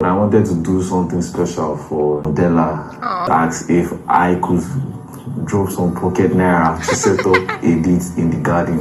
I wanted to do something special for Modella. Asked if I could drop some pocket naira to set up a date in the garden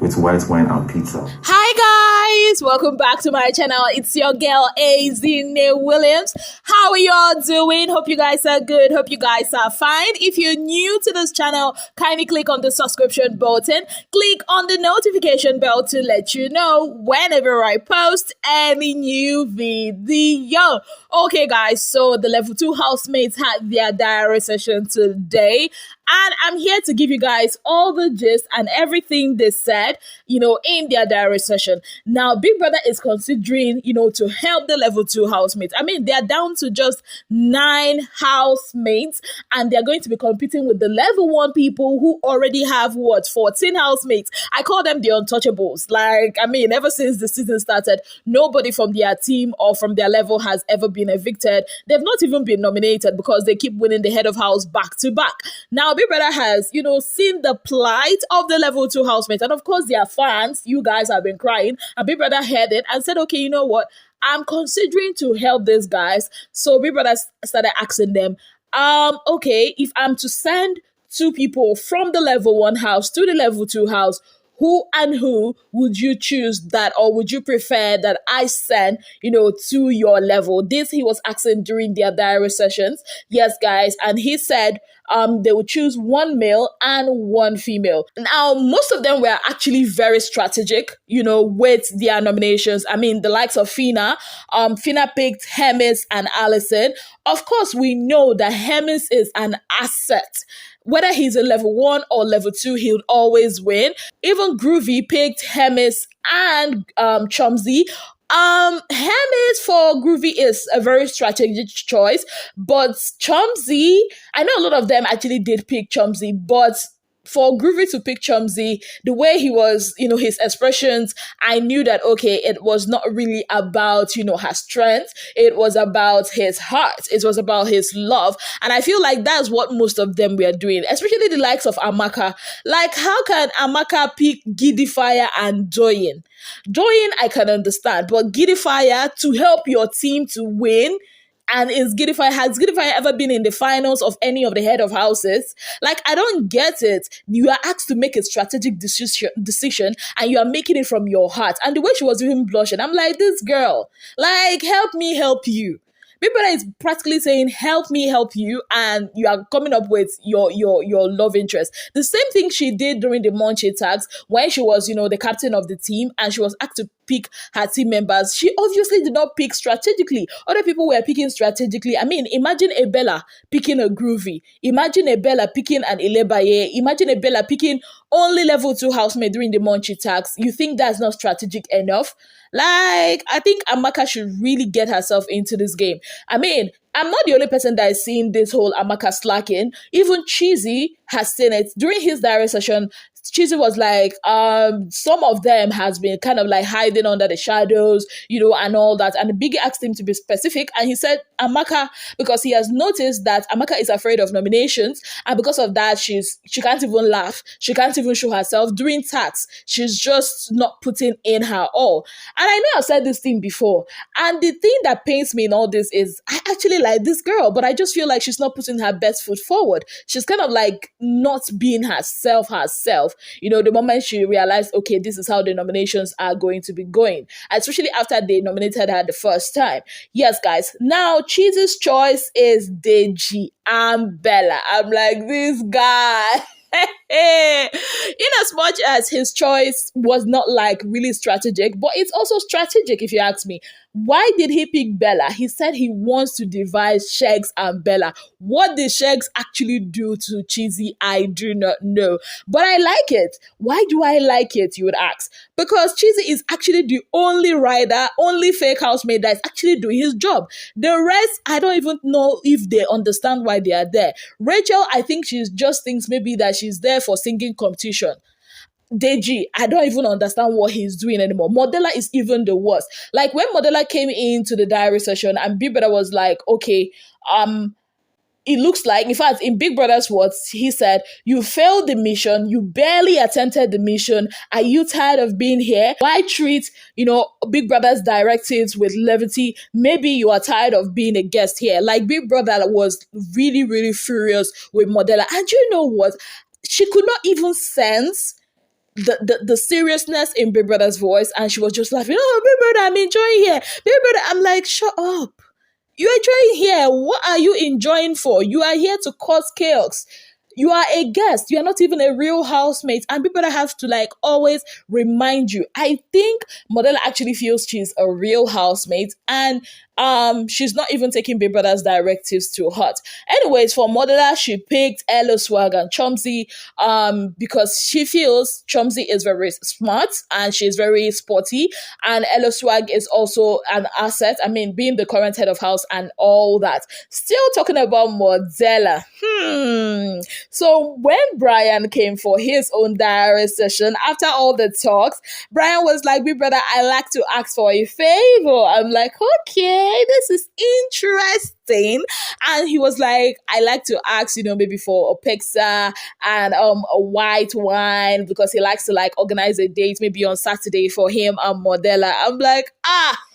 with white wine and pizza. Hi guys, welcome back to my channel. It's your girl Bbnaija Williams. How are y'all doing? Hope you guys are good. Hope you guys are fine. If you're new to this channel, kindly click on the subscription button. Click on the notification bell to let you know whenever I post any new video. Okay guys, so the level 2 housemates had their diary session today. And I'm here to give you guys all the gist and everything they said, in their diary session. Now, Big Brother is considering, to help the level 2 housemates. I mean, they're down to just 9 housemates, and they're going to be competing with the level 1 people who already have, 14 housemates. I call them the untouchables. Ever since the season started, nobody from their team or from their level has ever been evicted. They've not even been nominated because they keep winning the head of house back to back. Now, Big Brother has, seen the plight of the level 2 housemates. And of course, their fans, you guys have been crying. And Big Brother heard it and said, okay, you know what? I'm considering to help these guys. So Big Brother started asking them, okay, if I'm to send 2 people from the level 1 house to the level 2 house, who would you choose that, or would you prefer that I send, to your level? This he was asking during their diary sessions. Yes, guys. And he said they would choose 1 male and 1 female. Now, most of them were actually very strategic, with their nominations. I mean, the likes of Fina. Fina picked Hermes and Allison. Of course, we know that Hermes is an asset. Whether he's a level 1 or level 2, he'll always win. Even Groovy picked Hermes and Chizzy. Hermes for Groovy is a very strategic choice, but Chizzy, I know a lot of them actually did pick Chizzy, but for Groovy to pick Chizzy, the way he was, his expressions, I knew that, okay, it was not really about, her strength. It was about his heart. It was about his love. And I feel like that's what most of them were doing, especially the likes of Amaka. Like, how can Amaka pick Giddy Fire and Doyin? Doyin, I can understand, but Giddy Fire to help your team to win. And has Giddy Fire ever been in the finals of any of the head of houses? Like, I don't get it. You are asked to make a strategic decision and you are making it from your heart. And the way she was even blushing, I'm like, this girl, like, help me help you. People is practically saying, help me help you, and you are coming up with your love interest. The same thing she did during the Munchie tags when she was, the captain of the team and she was asked to pick her team members. She obviously did not pick strategically. Other people were picking strategically. I mean, imagine a Bella picking a Groovy. Imagine a Bella picking an Ilebaye. Imagine a Bella picking only level 2 housemate during the Munchie tags. You think that's not strategic enough? Like, I think Amaka should really get herself into this game. I mean, I'm not the only person that is seeing this whole Amaka slacking. Even Chizzy has seen it. During his diary session, Chizzy was like, some of them has been kind of like hiding under the shadows, and all that. And Biggie asked him to be specific. And he said, Amaka, because he has noticed that Amaka is afraid of nominations. And because of that, she can't even laugh. She can't even show herself. During tax, she's just not putting in her all. And I know I've said this thing before. And the thing that pains me in all this is I actually like this girl, but I just feel like she's not putting her best foot forward. She's kind of like not being herself. The moment she realized, okay, this is how the nominations are going to be going, especially after they nominated her the first time. Yes, guys. Now, Chizzy's choice is Deji and Bella. I'm like, this guy. In as much as his choice was not like really strategic, but it's also strategic if you ask me. Why did he pick Bella? He said he wants to devise Sheggz and Bella. What did Sheggz actually do to Chizzy? I do not know. But I like it. Why do I like it, you would ask? Because Chizzy is actually the only rider, only fake housemate that is actually doing his job. The rest, I don't even know if they understand why they are there. Rachel, I think she just thinks maybe that she's there for singing competition. Deji, I don't even understand what he's doing anymore. Modella is even the worst. Like when Modella came into the diary session and Bieber was like, okay, it looks like, in fact, in Big Brother's words, he said, you failed the mission, you barely attempted the mission. Are you tired of being here? Why treat, Big Brother's directives with levity? Maybe you are tired of being a guest here. Like, Big Brother was really, really furious with Modella. And you know what? She could not even sense the seriousness in Big Brother's voice, and she was just laughing. Oh, Big Brother, I'm enjoying here. Big Brother, I'm like, shut up. You're enjoying here. What are you enjoying for? You are here to cause chaos. You are a guest. You are not even a real housemate. And people that have to always remind you. I think Modella actually feels she's a real housemate, and she's not even taking Big Brother's directives to heart. Anyways, for Modella, she picked Elo Swag and Chomzy because she feels Chomzy is very smart and she's very sporty, and Elo Swag is also an asset. I mean, being the current head of house and all that. Still talking about Modella. So when Brayann came for his own diary session, after all the talks, Brayann was like, Big Brother, I like to ask for a favor. I'm like, okay, this is interesting. And he was like, I like to ask, maybe for a pizza and a white wine, because he likes to organize a date maybe on Saturday for him and Modella. I'm like,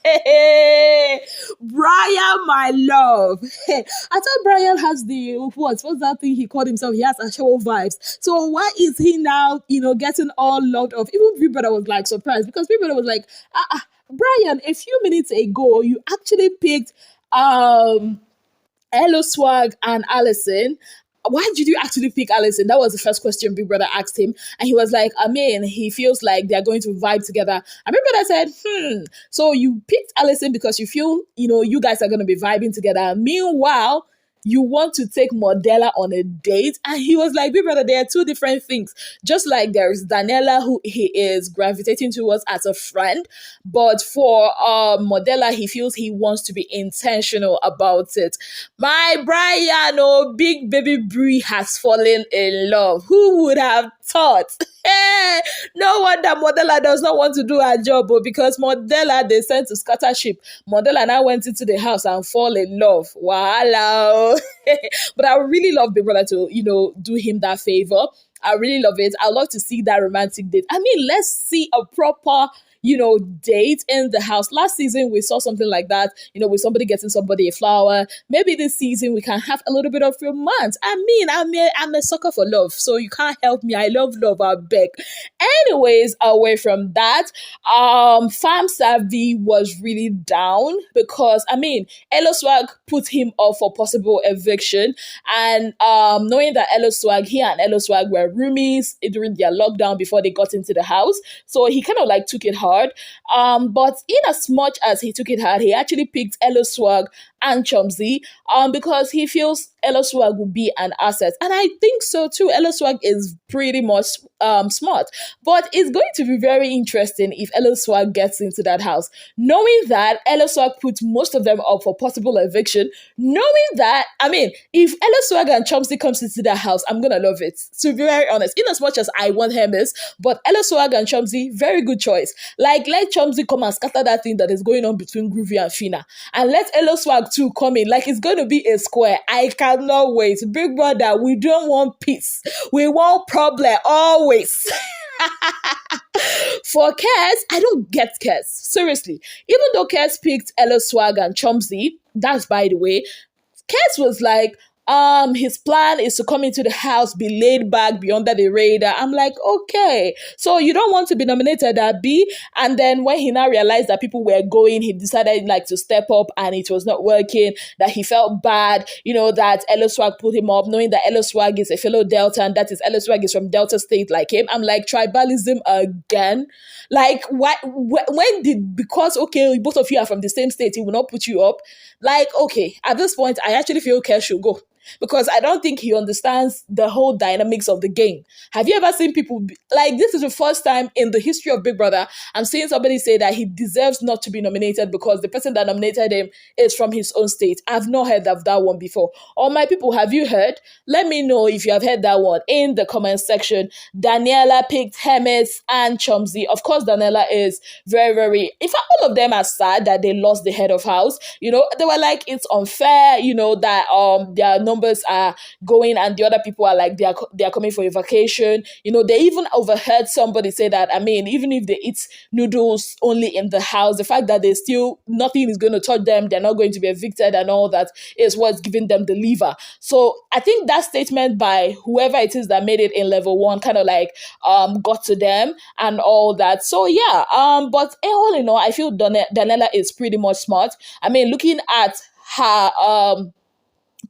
hey, Brayann, my love. I thought Brayann has what's that thing he called himself? He has actual vibes. So why is he now, getting all loved off? Even Big Brother was surprised, because Big Brother was like, Brayann, a few minutes ago, you actually picked Elo Swag and Allison. Why did you actually pick Allison? That was the first question Big Brother asked him. And he was like, he feels like they're going to vibe together. And Big Brother said, so you picked Allison because you feel, you guys are going to be vibing together. Meanwhile, you want to take Modella on a date? And he was like, Big Brother, there are two different things. Just like there's Daniela, who he is gravitating towards as a friend. But for Modella, he feels he wants to be intentional about it. My Brayann, big baby Brie has fallen in love. Who would have thought? No wonder Modella does not want to do her job, because Modella, they sent to scatter ship. Modella now went into the house and fall in love. Wow. But I would really love Big Brother to, do him that favor. I really love it. I love to see that romantic date. I mean, let's see a proper date in the house. Last season, we saw something like that, with somebody getting somebody a flower. Maybe this season, we can have a little bit of romance. I mean, I'm a sucker for love, so you can't help me. I love love, I beg. Anyways, away from that, Fam Savvy was really down because, Elo Swag put him up for possible eviction. And knowing that he and Elo Swag were roomies during their lockdown before they got into the house, so he kind of took it hard. But in as much as he took it hard, he actually picked Elo Swag and Chomzy because he feels Elo Swag will be an asset. And I think so too. Elo Swag is pretty much smart. But it's going to be very interesting if Elo Swag gets into that house. Knowing that Elo Swag put most of them up for possible eviction, knowing that, if Elo Swag and Chomzy comes into that house, I'm going to love it. To be very honest, in as much as I want Hermes, but Elo Swag and Chomzy, very good choice. Let Chomzy come and scatter that thing that is going on between Groovy and Fina. And let Elo Swag too come in. It's going to be a square. I cannot wait. Big Brother, we don't want peace. We want problem always. For Kez, I don't get Kez. Seriously. Even though Kez picked Elo Swag and Chomzy, that's by the way, Kez was like, his plan is to come into the house, be laid back, be under the radar. I'm like, okay, so you don't want to be nominated at B. And then when he now realized that people were going, he decided to step up and it was not working, that he felt bad, that Elo Swag put him up, knowing that Elo Swag is a fellow Delta and that is Elo Swag is from Delta State like him. I'm like, tribalism again? When did, because, okay, both of you are from the same state, he will not put you up? Okay, at this point, I actually feel Kesh should go. Because I don't think he understands the whole dynamics of the game. Have you ever seen people, this is the first time in the history of Big Brother, I'm seeing somebody say that he deserves not to be nominated because the person that nominated him is from his own state. I've not heard of that one before. All my people, have you heard? Let me know if you have heard that one in the comment section. Daniela picked Hermes and Chomzy. Of course, Daniela is very, very, in fact, all of them are sad that they lost the head of house. They were like, it's unfair, that they are no members are going and the other people are like they are coming for a vacation. They even overheard somebody say that, I mean, even if they eat noodles only in the house, the fact that they still nothing is going to touch them, they're not going to be evicted and all that is what's giving them the lever. So I think that statement by whoever it is that made it in level 1 kind of like got to them and all that. So yeah, but all in all, I feel Daniela is pretty much smart. I mean, looking at her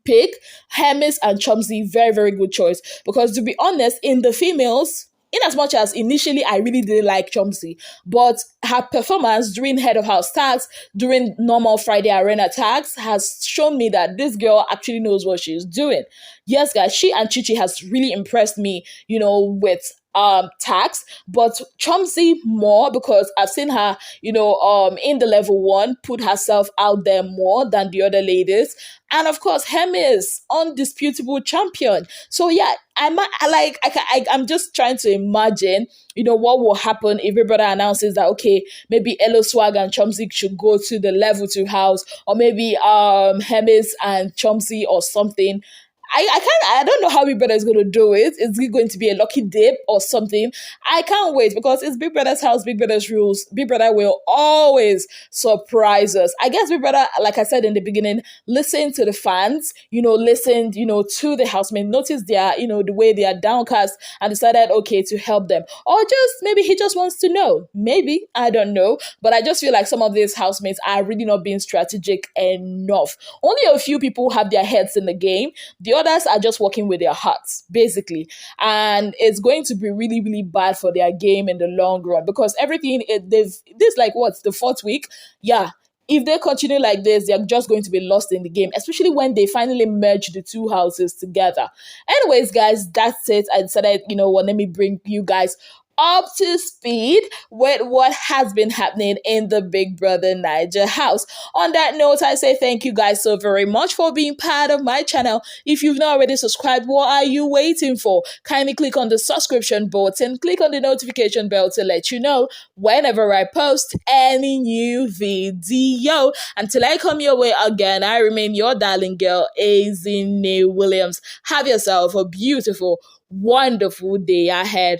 pick, Hermes and Chomzy, very, very good choice. Because to be honest, in the females, in as much as initially I really didn't like Chomzy, but her performance during Head of House tags, during normal Friday Arena tags, has shown me that this girl actually knows what she's doing. Yes, guys, she and Chichi has really impressed me, with tags, but Chomzy more because I've seen her, in the level 1 put herself out there more than the other ladies. And of course, Hermes, undisputable champion. So yeah, I'm just trying to imagine, what will happen if Big Brother announces that, okay, maybe Elo Swag and Chomzy should go to the level 2 house, or maybe Hermes and Chomzy or something. I don't know how Big Brother is going to do it. Is it going to be a lucky dip or something? I can't wait because it's Big Brother's house, Big Brother's rules. Big Brother will always surprise us. I guess Big Brother, like I said in the beginning, listened to the fans, listened, to the housemates, noticed their, the way they are downcast and decided, okay, to help them. Or just, maybe he just wants to know. Maybe, I don't know. But I just feel like some of these housemates are really not being strategic enough. Only a few people have their heads in the game. The others are just working with their hearts, basically. And it's going to be really, really bad for their game in the long run because everything, this like what, the 4th week? Yeah. If they continue like this, they're just going to be lost in the game, especially when they finally merge the 2 houses together. Anyways, guys, that's it. I decided, let me bring you guys up to speed with what has been happening in the Big Brother Naija house. On that note, I say thank you guys so very much for being part of my channel. If you've not already subscribed, what are you waiting for? Kindly click on the subscription button, click on the notification bell to let you know whenever I post any new video. Until I come your way again, I remain your darling girl, Bbnaija Williams. Have yourself a beautiful, wonderful day ahead.